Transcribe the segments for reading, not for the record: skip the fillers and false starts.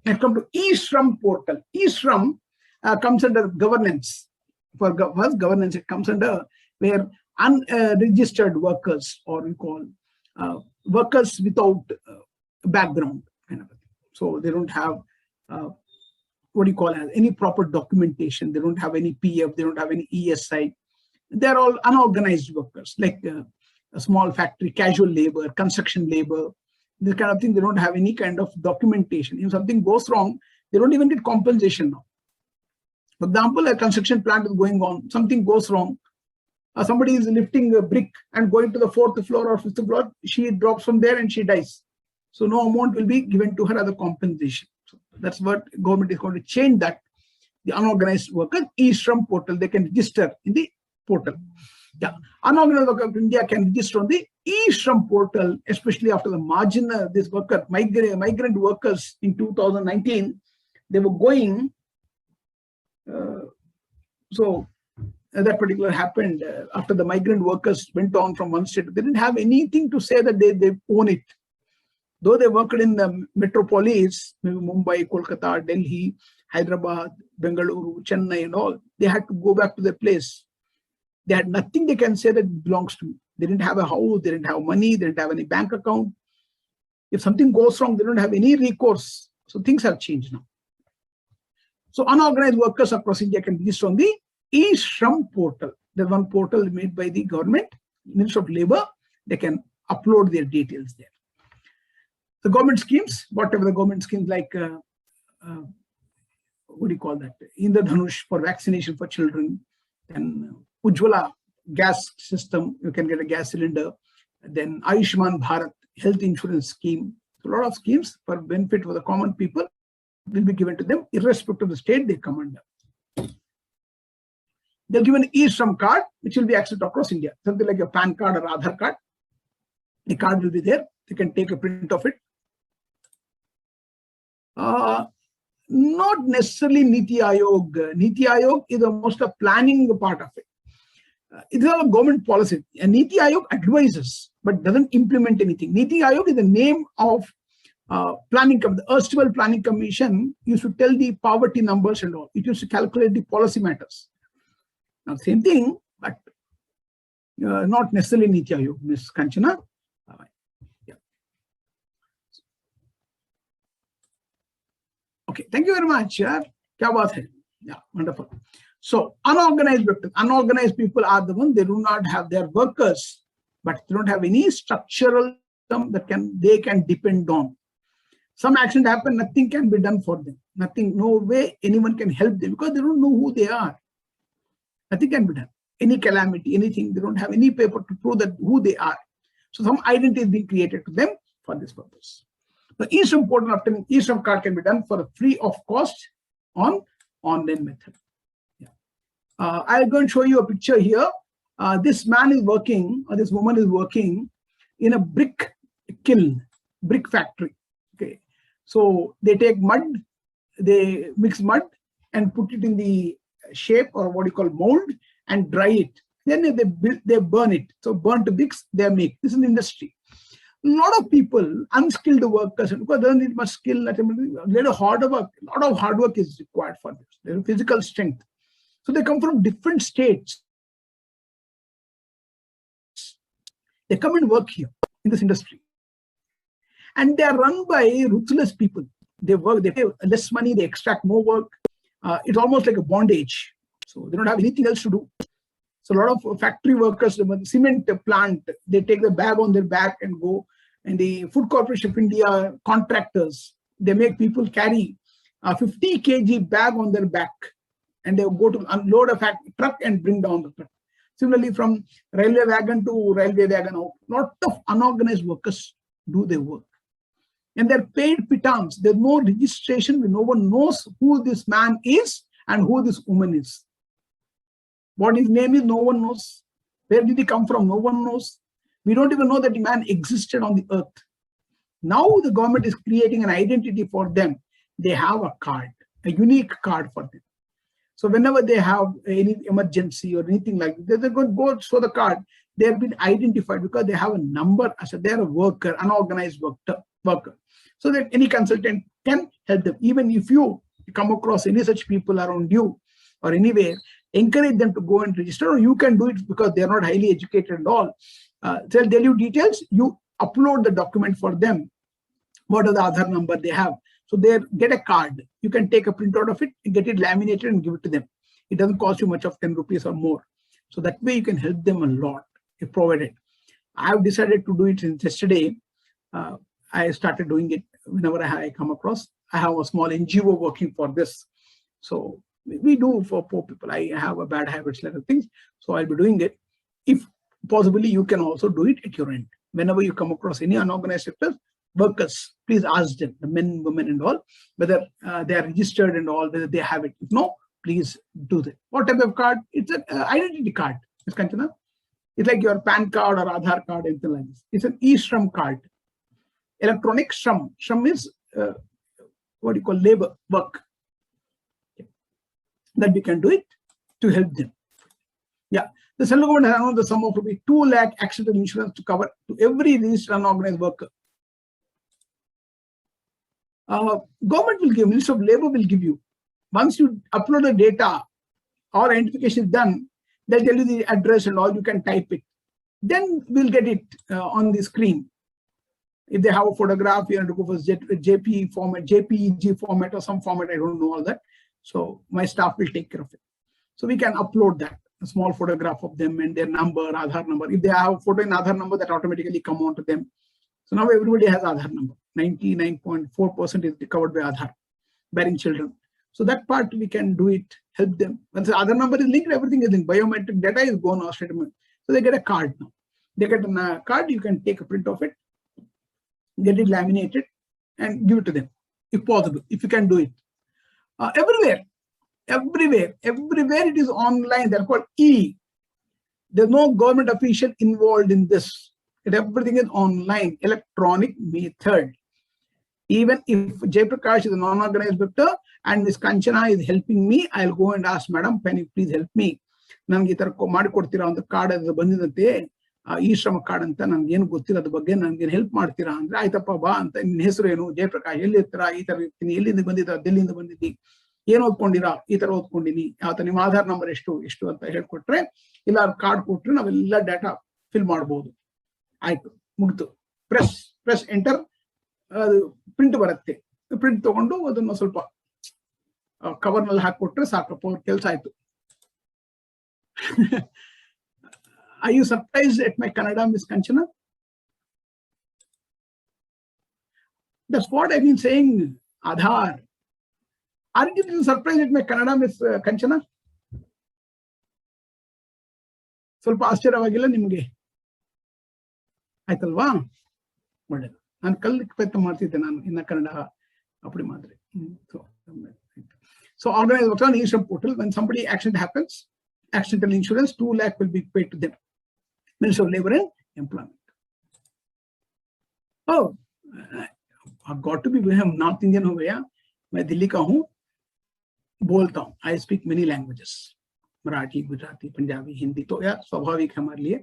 Let's come to E-Shram Portal. E-Shram comes under governance. For governance, it comes under where unregistered workers, or we call workers without background kind of a thing. So they don't have what do you call as any proper documentation. They don't have any PF. They don't have any ESI. They're all unorganized workers, like a small factory, casual labor, construction labor, this kind of thing. They don't have any kind of documentation. If something goes wrong, they don't even get compensation now. For example, a construction plant is going on, something goes wrong. Somebody is lifting a brick and going to the 4th floor or 5th floor, she drops from there and she dies. So no amount will be given to her as a compensation. So that's what government is going to change that. The unorganized workers, E-Shram Portal, they can register in the portal. Yeah, unorganized worker of India can register on the E-Shram Portal, especially after the marginal, this worker, migrant workers in 2019, they were going, so that particular happened after the migrant workers went on from one state. They didn't have anything to say that they own it. Though they worked in the metropolis, maybe Mumbai, Kolkata, Delhi, Hyderabad, Bengaluru, Chennai and all, they had to go back to their place. They had nothing they can say that belongs to me. They didn't have a house, they didn't have money, they didn't have any bank account. If something goes wrong, they don't have any recourse. So things have changed now. So unorganized workers across India can register on the E-Shram Portal. There's one portal made by the government, Ministry of Labor. They can upload their details there. The government schemes, whatever the government schemes like, what do you call that? Indradhanush for vaccination for children, then Ujjwala gas system, you can get a gas cylinder, then Ayushman Bharat health insurance scheme. So a lot of schemes for benefit for the common people will be given to them, irrespective of the state they come under. They'll give an E-Shram card, which will be accessed across India. Something like a PAN card or Aadhaar card. The card will be there. They can take a print of it. Not necessarily Niti Aayog. Niti Aayog is almost a planning part of it. It is a government policy. And Niti Aayog advises, but doesn't implement anything. Niti Aayog is the name of planning commission. The erstwhile planning commission used to tell the poverty numbers and all. It used to calculate the policy matters. Now, same thing, but not necessarily Niti Aayog, Ms. Kanchana. Yeah. Okay, thank you very much. Yeah, kya baat hai? Yeah, wonderful. So, unorganized victims, unorganized people are the ones, they do not have their workers, but they don't have any structural system that they can depend on. Some accident happen, nothing can be done for them. Nothing, no way anyone can help them because they don't know who they are. Nothing can be done. Any calamity, anything, they don't have any paper to prove that who they are. So some identity is being created to them for this purpose. The E-Shram Portal obtaining E-Shram card can be done for a free of cost on online method. Yeah. I'm going to show you a picture here. This man is working, or this woman is working in a brick kiln, brick factory. Okay. So they take mud, they mix mud and put it in the shape or what you call mold and dry it. Then they burn it. So burnt bricks they make. This is an industry. A lot of people, unskilled workers, because they don't need much skill, a lot of hard work is required for this. There's physical strength. So they come from different states. They come and work here in this industry. And they are run by ruthless people. They work, they pay less money, they extract more work. It's almost like a bondage. So they don't have anything else to do. So a lot of factory workers, the cement plant, they take the bag on their back and go. And the Food Corporation of India contractors, they make people carry a 50 kg bag on their back. And they go to unload a truck and bring down the truck. Similarly, from railway wagon to railway wagon, a lot of unorganized workers do their work. And they're paid pitans. There's no registration. No one knows who this man is and who this woman is. What his name is, no one knows. Where did he come from? No one knows. We don't even know that the man existed on the earth. Now the government is creating an identity for them. They have a card, a unique card for them. So whenever they have any emergency or anything like that, they're going to go show the card. They've been identified because they have a number. They're a worker, unorganized worker. so that any consultant can help them. Even if you come across any such people around you or anywhere, encourage them to go and register, or you can do it because they are not highly educated and all. They'll tell you details, you upload the document for them, what are the Aadhaar number they have. So they get a card. You can take a printout of it, get it laminated and give it to them. It doesn't cost you much of 10 rupees or more. So that way you can help them a lot if provided. I have decided to do it since yesterday. I started doing it whenever I come across. I have a small NGO working for this. So we do for poor people. I have a bad habits, lot of things. So I'll be doing it. If possibly, you can also do it at your end. Whenever you come across any unorganized sectors, workers, please ask them, the men, women and all, whether they are registered and all, whether they have it. If no, please do that. What type of card? It's an identity card, Ms. Kanchana. It's like your PAN card or Aadhaar card, anything like this. It's an E-Shram card. Electronic Shram. Shram is what you call labor, work. That we can do it to help them. Yeah. The central government has announced the sum of rupees 2 lakh accidental insurance to cover to every registered unorganized worker. Government will give, Ministry of Labor will give you. Once you upload the data or identification is done, they'll tell you the address and all, you can type it. Then we'll get it on the screen. If they have a photograph, you have to go for JPEG format, JPEG format or some format, I don't know all that. So my staff will take care of it. So we can upload that, a small photograph of them and their number, Aadhaar number. If they have a photo in Aadhaar number, that automatically come on to them. So now everybody has Aadhaar number. 99.4% is covered by Aadhaar, bearing children. So that part we can do it, help them. Once the Aadhaar number is linked, everything is linked. Biometric data is gone or statement. So they get a card now. They get a card, you can take a print of it, get it laminated and give it to them, if possible, if you can do it. Everywhere it is online. They're called E. There's no government official involved in this. Everything is online, electronic method. Even if Jayprakash is a non-organized victor and Ms. Kanchana is helping me, I'll go and ask, Madam, can you please help me? Nange ತರ ಮಾಡಿಕೊಡ್ತೀರಾ ಅಂತ card ಅದು ಬಂದಿದಂತೆ E-Shram card ಅಂತ ನನಗೆ ಏನು ಗೊತ್ತಿಲ್ಲ ಅದ್ರ ಬಗ್ಗೆ ನನಗೆ ಹೆಲ್ಪ್ ಮಾಡ್ತೀರಾ ಅಂದ್ರೆ ಆಯ್ತಪ್ಪ ಬಾ ಅಂತ. ನಿನ್ನ ಹೆಸರು ಏನು? ಜಯಪ್ರಕಾಶ್. ಎಲ್ಲಿ ಇರ್ತೀರಾ? ಈ ತರ ಇರ್ತೀನಿ. ಎಲ್ಲಿಂದ ಬಂದಿದ್ದೀರಾ? ದಿಲ್ಲಿಯಿಂದ ಬಂದಿದ್ದಿ. ಏನು ಓದ್ಕೊಂಡಿರಾ? ಈ ತರ ಓದ್ಕೊಂಡಿನಿ. ಯಾವ ನಿಮ್ಮ ಆಧಾರ್ ನಂಬರ್ ಎಷ್ಟು ಅಂತ ಹೇಳ್ಕೊಟ್ರೆ, ಇಲ್ಲ ಕಾರ್ಡ್ ಕೊಟ್ರೆ ನಾವೆಲ್ಲ ಡಾಟಾ ಫಿಲ್ ಮಾಡಬಹುದು. ಆಯ್ತು, ಮುಗಿತು. ಪ್ರೆಸ್ ಎಂಟರ್, ಅದು ಪ್ರಿಂಟ್ ಬರುತ್ತೆ. ಪ್ರಿಂಟ್ ತಗೊಂಡು ಅದನ್ನು ಸ್ವಲ್ಪ ಕವರ್ ನಲ್ಲಿ ಹಾಕೊಟ್ರೆ ಸಾಕಪ್ಪ, ಅವ್ರ ಕೆಲಸ ಆಯ್ತು. Are you surprised at my Kannada, Miss Kanchana? That's what I've been saying, Aadhaar. Aren't you surprised at my Kannada, Miss Kanchana? ಸ್ವಲ್ಪ ಆಶ್ಚರ್ಯವಾಗಿಲ್ಲ ನಿಮ್ಗೆ? ಆಯ್ತಲ್ವಾ? ಒಳ್ಳೆಯದು. ನಾನು ಕಲ್ಲಿಗೆ ಪ್ರಯತ್ನ ಮಾಡ್ತಿದ್ದೆ, ನಾನು ಇನ್ನ ಕನ್ನಡ ಅಪ್ಪಡಿ ಮಾಡಿದ್ರೆ. So organized work on E-Shram portal. When somebody accident happens, accidental insurance 2 lakh will be paid to them. Ministry of Labor and Employment. Oh, I've got to be North Indian हो गया. मैं दिल्ली का हूँ, बोलता हूँ. I speak many languages. Marathi, Gujarati, Punjabi, Hindi तो यार स्वाभाविक है हमारे लिए.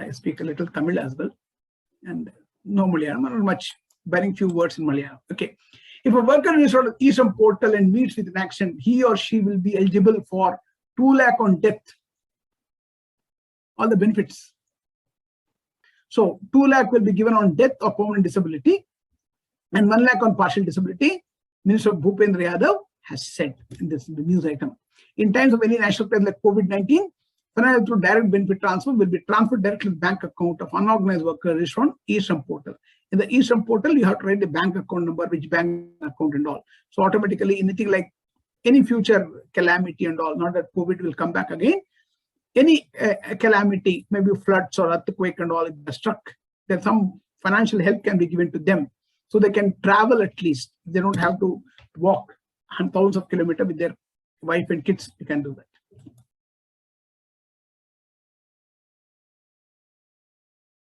I speak a little Tamil as well, and no Malayalam, not much, bearing few words in Malayalam. Okay. If a worker is on E-Shram portal and meets with an accident, he or she will be eligible for 2 lakh on death. All the benefits. So 2 lakh will be given on death or permanent disability, and 1 lakh on partial disability. Minister Bhupendra Yadav has said in this news item. In times of any national crisis like COVID-19, financial through direct benefit transfer will be transferred directly to the bank account of unorganized worker registered on E-Shram portal. In the E-Shram portal, you have to write the bank account number, which bank account and all. So automatically, anything like any future calamity and all, not that COVID will come back again, any calamity, maybe floods or earthquake and all, if they're struck, then some financial help can be given to them, so they can travel at least. They don't have to walk thousands of kilometers with their wife and kids. You can do that.